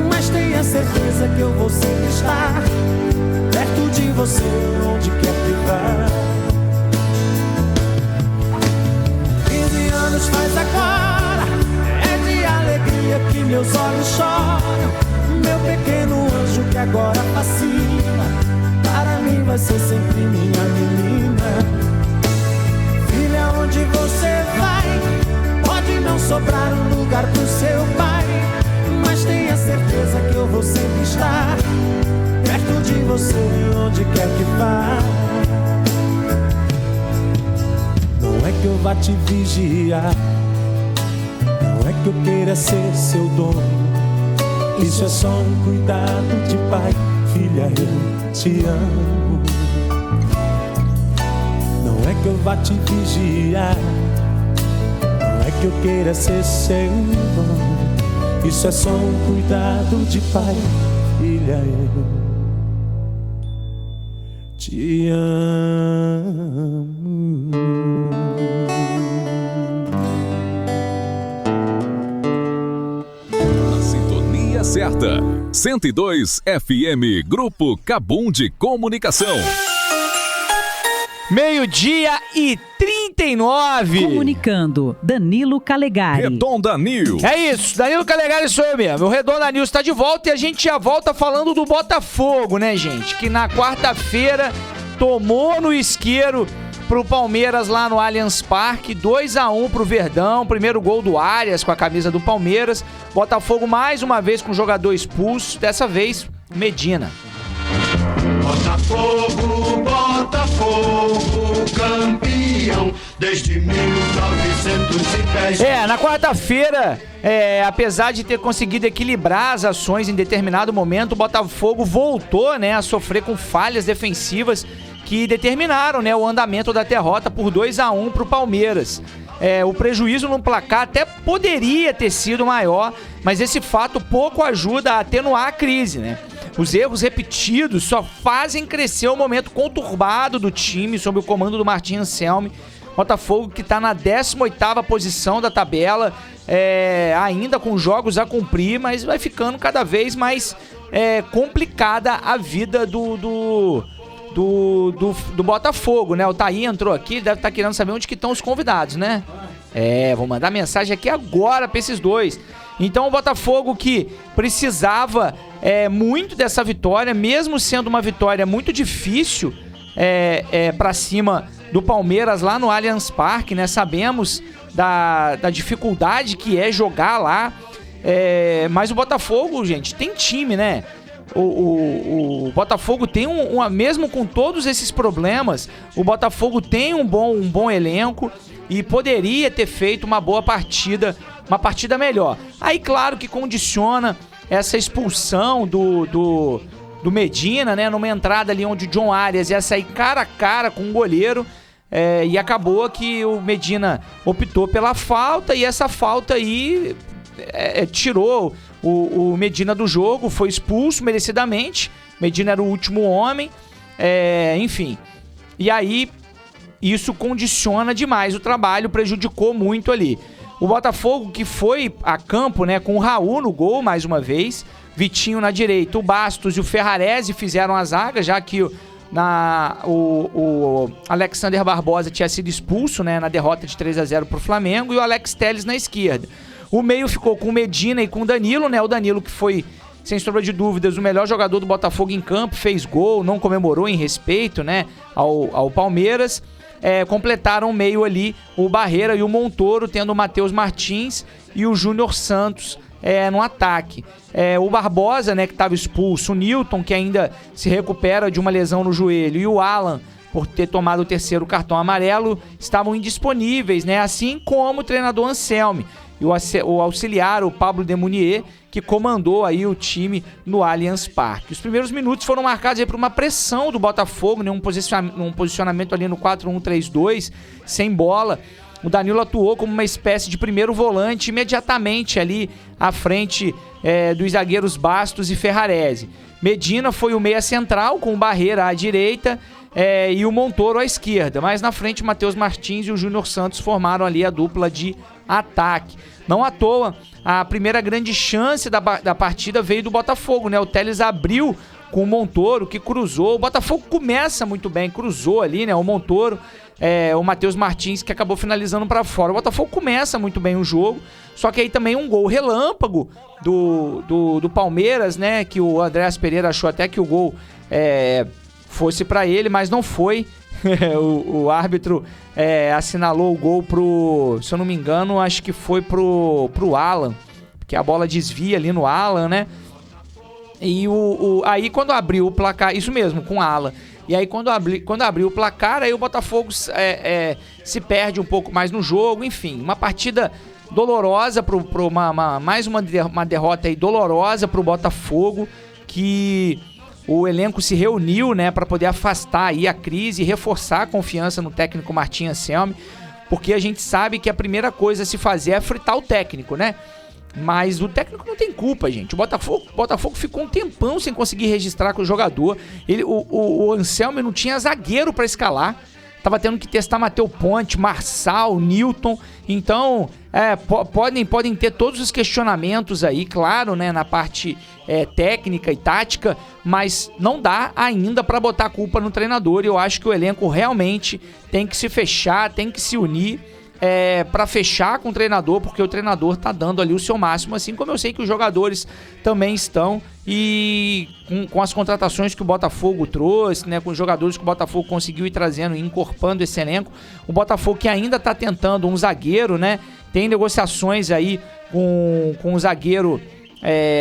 mas tenha certeza que eu vou sempre estar perto de você, onde quer que vá. 15 anos faz agora, é de alegria que meus olhos choram. Meu pequeno anjo que agora fascina, para mim vai ser sempre minha menina. Filha, onde você vai, pode não sobrar um lugar pro seu pai, mas tenha certeza que eu vou sempre estar perto de você, onde quer que vá. Não é que eu vá te vigiar, eu queira ser seu dono. Isso é só um cuidado de pai. Filha, eu te amo. Não é que eu vá te vigiar, não é que eu queira ser seu dono. Isso é só um cuidado de pai. Filha, eu te amo. Na sintonia certa, 102 FM, Grupo Cabum de Comunicação. 12:39. Comunicando, Danilo Calegari. Redonda News. É isso, Danilo Calegari sou eu mesmo. O Redonda News está de volta e a gente já volta falando do Botafogo, né, gente? Que na quarta-feira tomou no isqueiro pro Palmeiras lá no Allianz Parque, 2-1 pro Verdão, primeiro gol do Arias com a camisa do Palmeiras. Botafogo mais uma vez com jogador expulso, dessa vez Medina. Botafogo, Botafogo, campeão desde 1910. Na quarta-feira, apesar de ter conseguido equilibrar as ações em determinado momento, o Botafogo voltou, né, a sofrer com falhas defensivas que determinaram, né, o andamento da derrota por 2-1 pro Palmeiras. O prejuízo no placar até poderia ter sido maior, mas esse fato pouco ajuda a atenuar a crise, né? Os erros repetidos só fazem crescer o momento conturbado do time sob o comando do Martim Anselmi. Botafogo que está na 18ª posição da tabela, ainda com jogos a cumprir, mas vai ficando cada vez mais complicada a vida do Botafogo, né? O Thaí entrou aqui, deve estar querendo saber onde que estão os convidados, né? Vou mandar mensagem aqui agora para esses dois. Então o Botafogo que precisava muito dessa vitória, mesmo sendo uma vitória muito difícil para cima do Palmeiras lá no Allianz Parque, né? Sabemos da dificuldade que é jogar lá, mas o Botafogo, gente, tem time, né? O Botafogo tem mesmo com todos esses problemas, o Botafogo tem um bom elenco e poderia ter feito uma boa partida, uma partida melhor. Aí, claro que condiciona essa expulsão do Medina, né? Numa entrada ali onde o John Arias ia sair cara a cara com o goleiro, e acabou que o Medina optou pela falta, e essa falta aí tirou o Medina do jogo, foi expulso merecidamente. Medina era o último homem, enfim. E aí isso condiciona demais o trabalho, prejudicou muito ali. O Botafogo que foi a campo, né, com o Raul no gol mais uma vez, Vitinho na direita, o Bastos e o Ferrarese fizeram a zaga, já que o Alexander Barbosa tinha sido expulso, né, na derrota de 3-0 pro Flamengo, e o Alex Telles na esquerda. O meio ficou com o Medina e com o Danilo, né? O Danilo que foi, sem sombra de dúvidas, o melhor jogador do Botafogo em campo, fez gol, não comemorou em respeito, né, ao Palmeiras. Completaram o meio ali o Barreira e o Montoro, tendo o Matheus Martins e o Júnior Santos no ataque. O Barbosa, né, que estava expulso, o Newton, que ainda se recupera de uma lesão no joelho, e o Alan, por ter tomado o terceiro cartão amarelo, estavam indisponíveis, né, assim como o treinador Anselmi. E o auxiliar, o Pablo Demunier, que comandou aí o time no Allianz Parque. Os primeiros minutos foram marcados aí por uma pressão do Botafogo, né, um posicionamento ali no 4-1-3-2, sem bola. O Danilo atuou como uma espécie de primeiro volante imediatamente ali à frente dos zagueiros Bastos e Ferrarese. Medina foi o meia central, com o Barreira à direita e o Montoro à esquerda. Mas na frente o Matheus Martins e o Júnior Santos formaram ali a dupla de ataque. Não à toa, a primeira grande chance da partida veio do Botafogo, né? O Telles abriu com o Montoro, que cruzou. O Botafogo começa muito bem, cruzou ali, né? O Montoro, o Matheus Martins, que acabou finalizando para fora. O Botafogo começa muito bem o jogo, só que aí também um gol relâmpago do Palmeiras, né? Que o Andréas Pereira achou até que o gol fosse para ele, mas não foi. O árbitro assinalou o gol pro, se eu não me engano, acho que foi pro Alan, porque a bola desvia ali no Alan, né? E aí quando abriu o placar, isso mesmo, com o Alan. E aí quando abriu o placar, aí o Botafogo se perde um pouco mais no jogo, enfim, uma partida dolorosa, mais uma derrota aí dolorosa pro Botafogo, que o elenco se reuniu, né, para poder afastar aí a crise e reforçar a confiança no técnico Martim Anselmi, porque a gente sabe que a primeira coisa a se fazer é fritar o técnico, né? Mas o técnico não tem culpa, gente. O Botafogo ficou um tempão sem conseguir registrar com o jogador. O Anselmi não tinha zagueiro para escalar. Tava tendo que testar Matheus Ponte, Marçal, Newton. Então, podem ter todos os questionamentos aí, claro, né, na parte técnica e tática, mas não dá ainda para botar a culpa no treinador. E eu acho que o elenco realmente tem que se fechar, tem que se unir para fechar com o treinador, porque o treinador tá dando ali o seu máximo, assim como eu sei que os jogadores também estão, e com as contratações que o Botafogo trouxe, né, com os jogadores que o Botafogo conseguiu ir trazendo e incorporando esse elenco, o Botafogo que ainda tá tentando um zagueiro, né, tem negociações aí com um zagueiro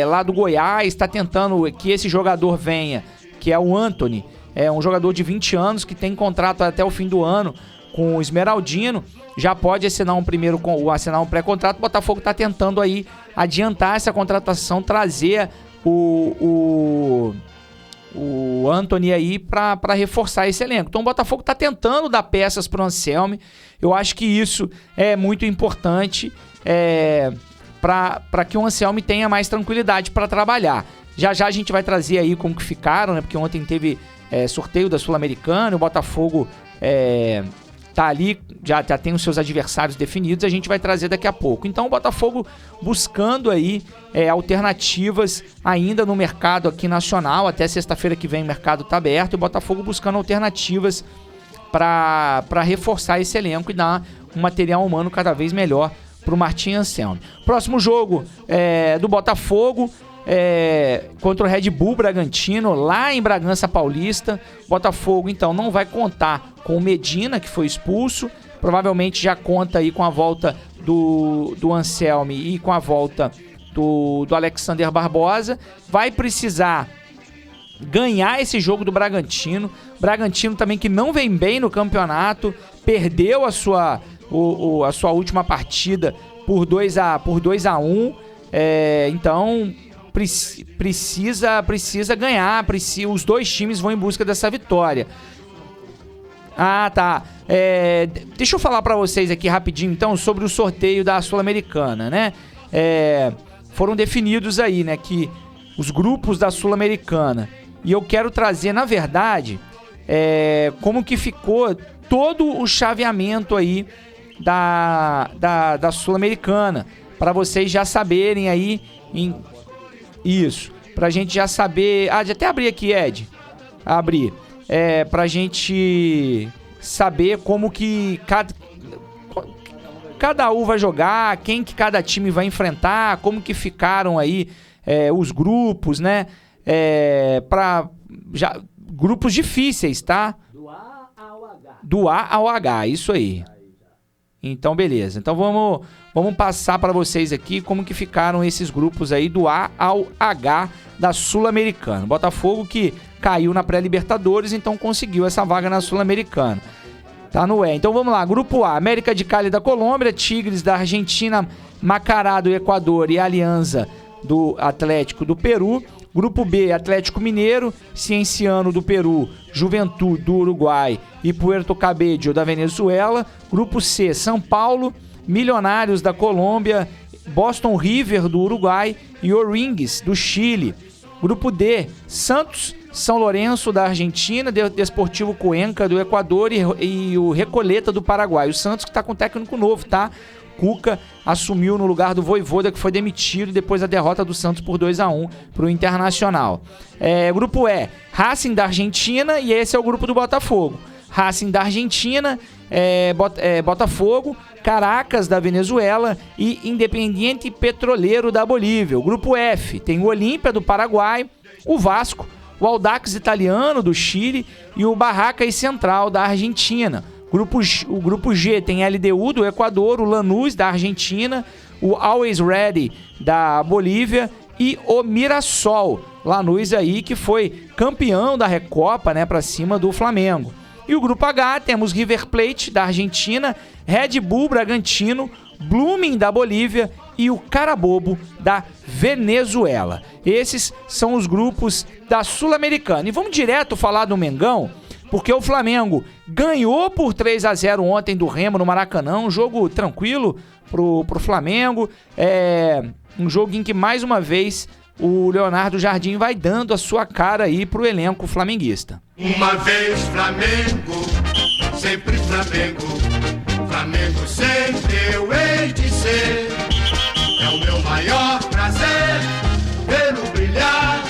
lá do Goiás, tá tentando que esse jogador venha, que é o Anthony, um jogador de 20 anos que tem contrato até o fim do ano com o Esmeraldino, já pode assinar um pré-contrato. O Botafogo está tentando aí adiantar essa contratação, trazer o Anthony aí para reforçar esse elenco. Então o Botafogo está tentando dar peças para o Anselmi. Eu acho que isso é muito importante para que o Anselmi tenha mais tranquilidade para trabalhar. Já a gente vai trazer aí como que ficaram, né? Porque ontem teve sorteio da Sul-Americana, o Botafogo tá ali, já tem os seus adversários definidos, a gente vai trazer daqui a pouco. Então o Botafogo buscando aí alternativas ainda no mercado aqui nacional, até sexta-feira que vem o mercado tá aberto, o Botafogo buscando alternativas para reforçar esse elenco e dar um material humano cada vez melhor pro Martim Anselmi. Próximo jogo do Botafogo, contra o Red Bull Bragantino, lá em Bragança Paulista. Botafogo, então, não vai contar com o Medina, que foi expulso. Provavelmente já conta aí com a volta do Anselmi e com a volta do Alexander Barbosa. Vai precisar ganhar esse jogo do Bragantino. Bragantino também que não vem bem no campeonato, perdeu a sua última partida por 2-1. Então precisa ganhar, os dois times vão em busca dessa vitória. Tá. Deixa eu falar pra vocês aqui rapidinho, então, sobre o sorteio da Sul-Americana, né? Foram definidos aí, né, que os grupos da Sul-Americana, e eu quero trazer, na verdade, como que ficou todo o chaveamento aí da Sul-Americana, pra vocês já saberem aí isso, pra gente já saber. Já até abri aqui, Ed. Abri. Pra gente saber como que cada um vai jogar, quem que cada time vai enfrentar, como que ficaram aí os grupos, né? Grupos difíceis, tá? Do A ao H, isso aí. Então, beleza. Então, vamos passar para vocês aqui como que ficaram esses grupos aí do A ao H da Sul-Americana. Botafogo que caiu na pré-Libertadores, então conseguiu essa vaga na Sul-Americana. Tá no E. Então, vamos lá. Grupo A, América de Cali da Colômbia, Tigres da Argentina, Macará do Equador e Alianza do Atlético do Peru. Grupo B, Atlético Mineiro, Cienciano do Peru, Juventude do Uruguai e Puerto Cabello da Venezuela. Grupo C, São Paulo, Milionários da Colômbia, Boston River do Uruguai e O'Rings do Chile. Grupo D, Santos, São Lourenço da Argentina, Desportivo Cuenca do Equador e o Recoleta do Paraguai. O Santos que tá com técnico novo, tá? Cuca assumiu no lugar do Vojvoda, que foi demitido depois da derrota do Santos por 2-1 para o Internacional. Grupo E, Racing da Argentina, e esse é o grupo do Botafogo. Racing da Argentina, Botafogo, Caracas da Venezuela e Independiente Petroleiro da Bolívia. O grupo F tem o Olímpia do Paraguai, o Vasco, o Audax Italiano do Chile e o Barracas Central da Argentina. O grupo G tem LDU do Equador, o Lanús da Argentina, o Always Ready da Bolívia e o Mirassol, Lanús aí que foi campeão da Recopa, né, para cima do Flamengo. E o grupo H temos River Plate da Argentina, Red Bull Bragantino, Blooming da Bolívia e o Carabobo da Venezuela. Esses são os grupos da Sul-Americana. E vamos direto falar do Mengão, porque o Flamengo ganhou por 3-0 ontem do Remo no Maracanã, um jogo tranquilo pro Flamengo, um jogo em que mais uma vez o Leonardo Jardim vai dando a sua cara aí pro elenco flamenguista. Uma vez Flamengo, sempre Flamengo, Flamengo sempre eu hei de ser. É o meu maior prazer vê-lo brilhar,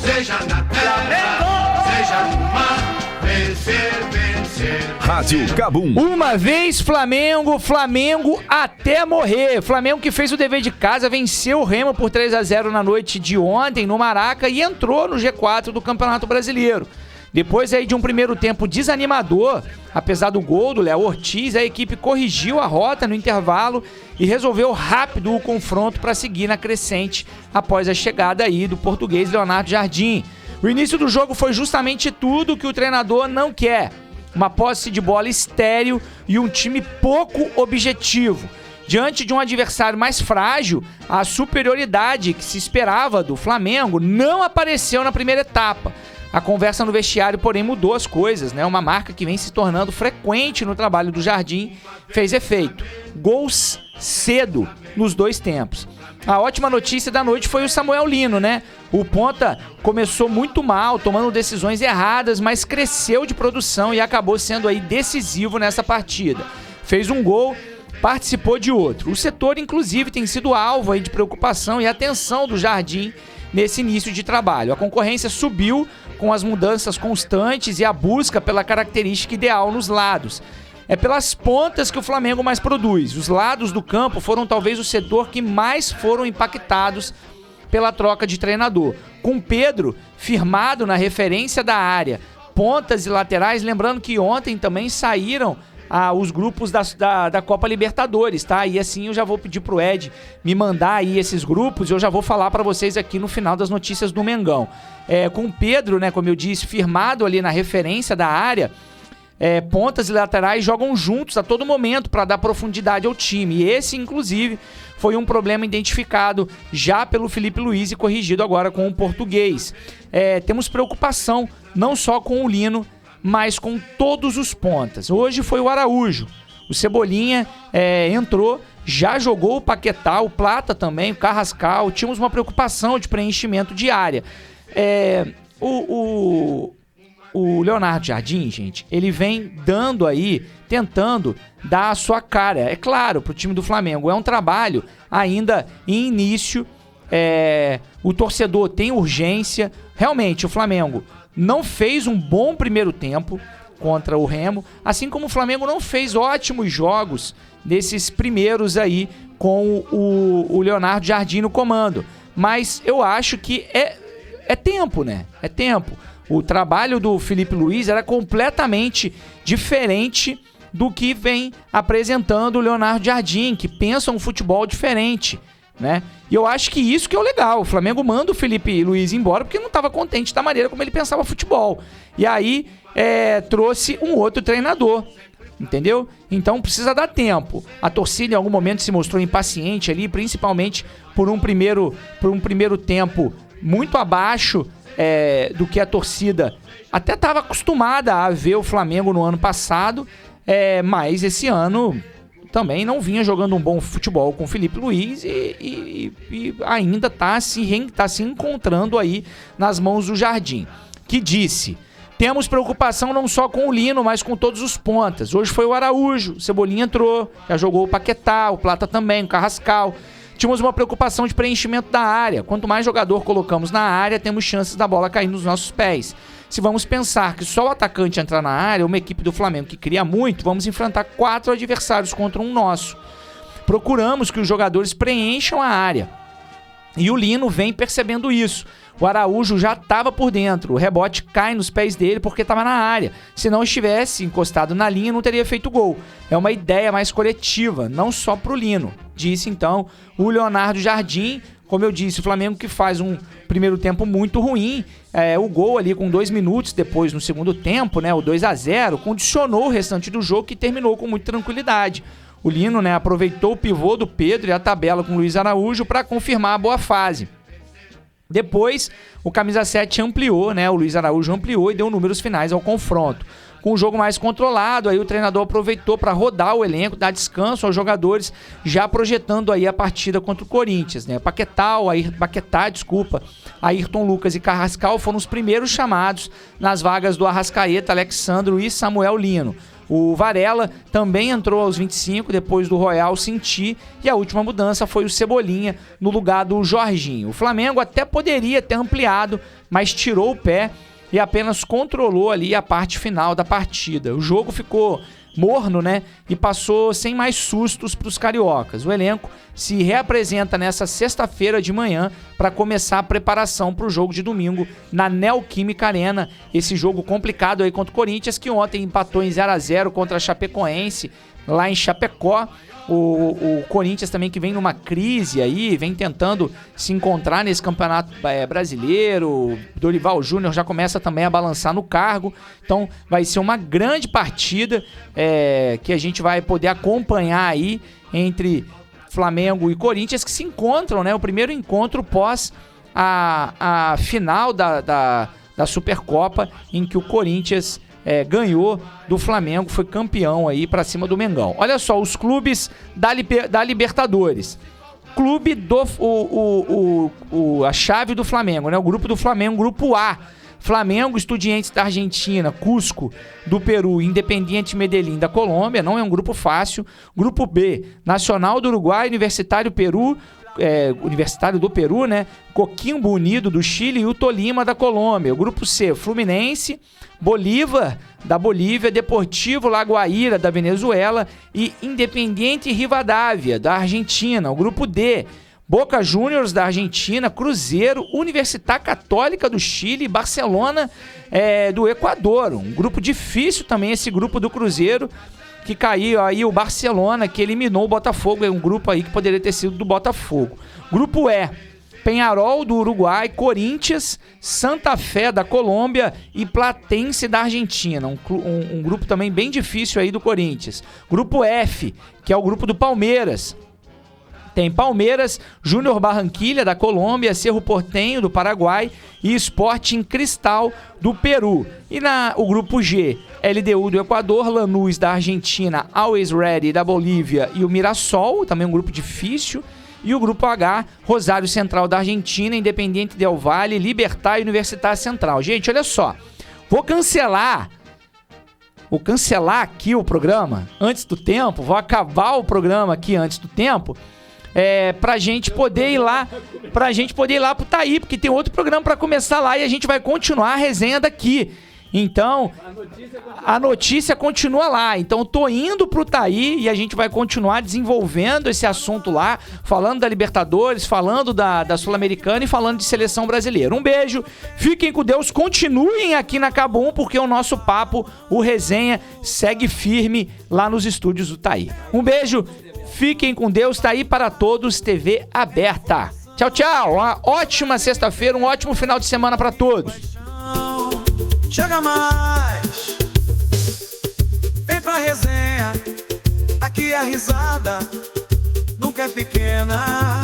seja na terra, seja no mar, vencer, vencer. Rádio Cabum. Uma vez Flamengo, Flamengo até morrer. Flamengo que fez o dever de casa, venceu o Remo por 3-0 na noite de ontem no Maraca e entrou no G4 do Campeonato Brasileiro. Depois aí de um primeiro tempo desanimador, apesar do gol do Léo Ortiz, a equipe corrigiu a rota no intervalo e resolveu rápido o confronto para seguir na crescente após a chegada aí do português Leonardo Jardim. O início do jogo foi justamente tudo que o treinador não quer. Uma posse de bola estéril e um time pouco objetivo. Diante de um adversário mais frágil, a superioridade que se esperava do Flamengo não apareceu na primeira etapa. A conversa no vestiário, porém, mudou as coisas, né? Uma marca que vem se tornando frequente no trabalho do Jardim fez efeito. Gols cedo nos dois tempos. A ótima notícia da noite foi o Samuel Lino, né? O ponta começou muito mal, tomando decisões erradas, mas cresceu de produção e acabou sendo aí decisivo nessa partida. Fez um gol, participou de outro. O setor, inclusive, tem sido alvo aí de preocupação e atenção do Jardim nesse início de trabalho. A concorrência subiu com as mudanças constantes e a busca pela característica ideal nos lados. É pelas pontas que o Flamengo mais produz. Os lados do campo foram talvez o setor que mais foram impactados pela troca de treinador. Com Pedro firmado na referência da área, pontas e laterais, lembrando que ontem também saíram os grupos da Copa Libertadores, tá? E assim eu já vou pedir pro Ed me mandar aí esses grupos e eu já vou falar pra vocês aqui no final das notícias do Mengão. Com o Pedro, né, como eu disse, firmado ali na referência da área, pontas e laterais jogam juntos a todo momento para dar profundidade ao time. E esse, inclusive, foi um problema identificado já pelo Felipe Luiz e corrigido agora com o português. Temos preocupação não só com o Lino, mas com todos os pontas. Hoje foi o Araújo. O Cebolinha entrou, já jogou o Paquetá, o Plata também, o Carrascal. Tínhamos uma preocupação de preenchimento de área. O Leonardo Jardim, gente, ele vem dando aí, tentando dar a sua cara, é claro, pro time do Flamengo. É um trabalho ainda em início, o torcedor tem urgência. Realmente, o Flamengo não fez um bom primeiro tempo contra o Remo, assim como o Flamengo não fez ótimos jogos nesses primeiros aí com o Leonardo Jardim no comando. Mas eu acho que é tempo, né? É tempo. O trabalho do Felipe Luiz era completamente diferente do que vem apresentando o Leonardo Jardim, que pensa um futebol diferente, né? E eu acho que isso que é o legal. O Flamengo manda o Felipe Luiz embora porque não estava contente da maneira como ele pensava futebol. E aí trouxe um outro treinador, entendeu? Então precisa dar tempo. A torcida em algum momento se mostrou impaciente ali, principalmente por um primeiro tempo muito abaixo do que a torcida até estava acostumada a ver o Flamengo no ano passado, mas esse ano também não vinha jogando um bom futebol com o Felipe Luiz e ainda está se encontrando aí nas mãos do Jardim, que disse: temos preocupação não só com o Lino, mas com todos os pontas. Hoje foi o Araújo, o Cebolinha entrou, já jogou o Paquetá, o Plata também, o Carrascal. Tínhamos uma preocupação de preenchimento da área. Quanto mais jogador colocamos na área, temos chances da bola cair nos nossos pés. Se vamos pensar que só o atacante entrar na área, uma equipe do Flamengo que cria muito, vamos enfrentar 4 adversários contra um nosso. Procuramos que os jogadores preencham a área. E o Lino vem percebendo isso. O Araújo já estava por dentro. O rebote cai nos pés dele porque estava na área. Se não estivesse encostado na linha, não teria feito gol. É uma ideia mais coletiva, não só pro Lino. Disse então o Leonardo Jardim. Como eu disse, o Flamengo que faz um primeiro tempo muito ruim. O gol ali com 2 minutos depois no segundo tempo, né, o 2-0, condicionou o restante do jogo, que terminou com muita tranquilidade. O Lino, né, aproveitou o pivô do Pedro e a tabela com o Luiz Araújo para confirmar a boa fase. Depois, o camisa 7 ampliou, né? O Luiz Araújo ampliou e deu números finais ao confronto. Com o jogo mais controlado, aí o treinador aproveitou para rodar o elenco, dar descanso aos jogadores, já projetando aí a partida contra o Corinthians, né? Paquetá, Ayrton Lucas e Carrascal foram os primeiros chamados nas vagas do Arrascaeta, Alexandro e Samuel Lino. O Varela também entrou aos 25, depois do Royal sentir, e a última mudança foi o Cebolinha no lugar do Jorginho. O Flamengo até poderia ter ampliado, mas tirou o pé e apenas controlou ali a parte final da partida. O jogo ficou morno, né? E passou sem mais sustos para os cariocas. O elenco se reapresenta nessa sexta-feira de manhã para começar a preparação para o jogo de domingo na Neoquímica Arena. Esse jogo complicado aí contra o Corinthians, que ontem empatou em 0-0 contra a Chapecoense, lá em Chapecó. O Corinthians também, que vem numa crise aí, vem tentando se encontrar nesse campeonato brasileiro. Dorival Júnior já começa também a balançar no cargo. Então vai ser uma grande partida que a gente vai poder acompanhar aí entre Flamengo e Corinthians, que se encontram, né? O primeiro encontro pós a final da Supercopa, em que o Corinthians ganhou do Flamengo, foi campeão aí pra cima do Mengão. Olha só, os clubes da Libertadores. Clube a chave do Flamengo, né? O grupo do Flamengo, grupo A. Flamengo, Estudiantes da Argentina, Cusco do Peru, Independiente Medellín da Colômbia, não é um grupo fácil. Grupo B, Nacional do Uruguai, Universitário do Peru, né? Coquimbo Unido do Chile e o Tolima da Colômbia. O grupo C, Fluminense, Bolívar da Bolívia, Deportivo Lagoaíra da Venezuela e Independiente Rivadavia da Argentina. O grupo D, Boca Juniors da Argentina, Cruzeiro, Universidade Católica do Chile e Barcelona do Equador. Um grupo difícil também, esse grupo do Cruzeiro, que caiu aí o Barcelona, que eliminou o Botafogo. É um grupo aí que poderia ter sido do Botafogo. Grupo E, Peñarol do Uruguai, Corinthians, Santa Fé da Colômbia e Platense da Argentina. Um grupo também bem difícil aí do Corinthians. Grupo F, que é o grupo do Palmeiras. Tem Palmeiras, Júnior Barranquilla da Colômbia, Cerro Porteño do Paraguai e Sporting Cristal do Peru. E o grupo G, LDU do Equador, Lanús da Argentina, Always Ready da Bolívia e o Mirassol, também um grupo difícil. E o grupo H, Rosário Central da Argentina, Independiente del Valle, Libertad e Universidade Central. Gente, olha só, vou cancelar aqui o programa antes do tempo, vou acabar o programa aqui antes do tempo, pra gente poder ir lá pro Taí, porque tem outro programa pra começar lá e a gente vai continuar a resenha daqui. Então, a notícia continua lá. Então, tô indo pro Taí e a gente vai continuar desenvolvendo esse assunto lá, falando da Libertadores, falando da Sul-Americana e falando de seleção brasileira. Um beijo, fiquem com Deus, continuem aqui na Cabum, porque o nosso papo, o resenha, segue firme lá nos estúdios do Taí. Um beijo, fiquem com Deus, Taí para todos, TV aberta. Tchau, tchau, uma ótima sexta-feira, um ótimo final de semana para todos. Chega mais, vem pra resenha, aqui a risada nunca é pequena.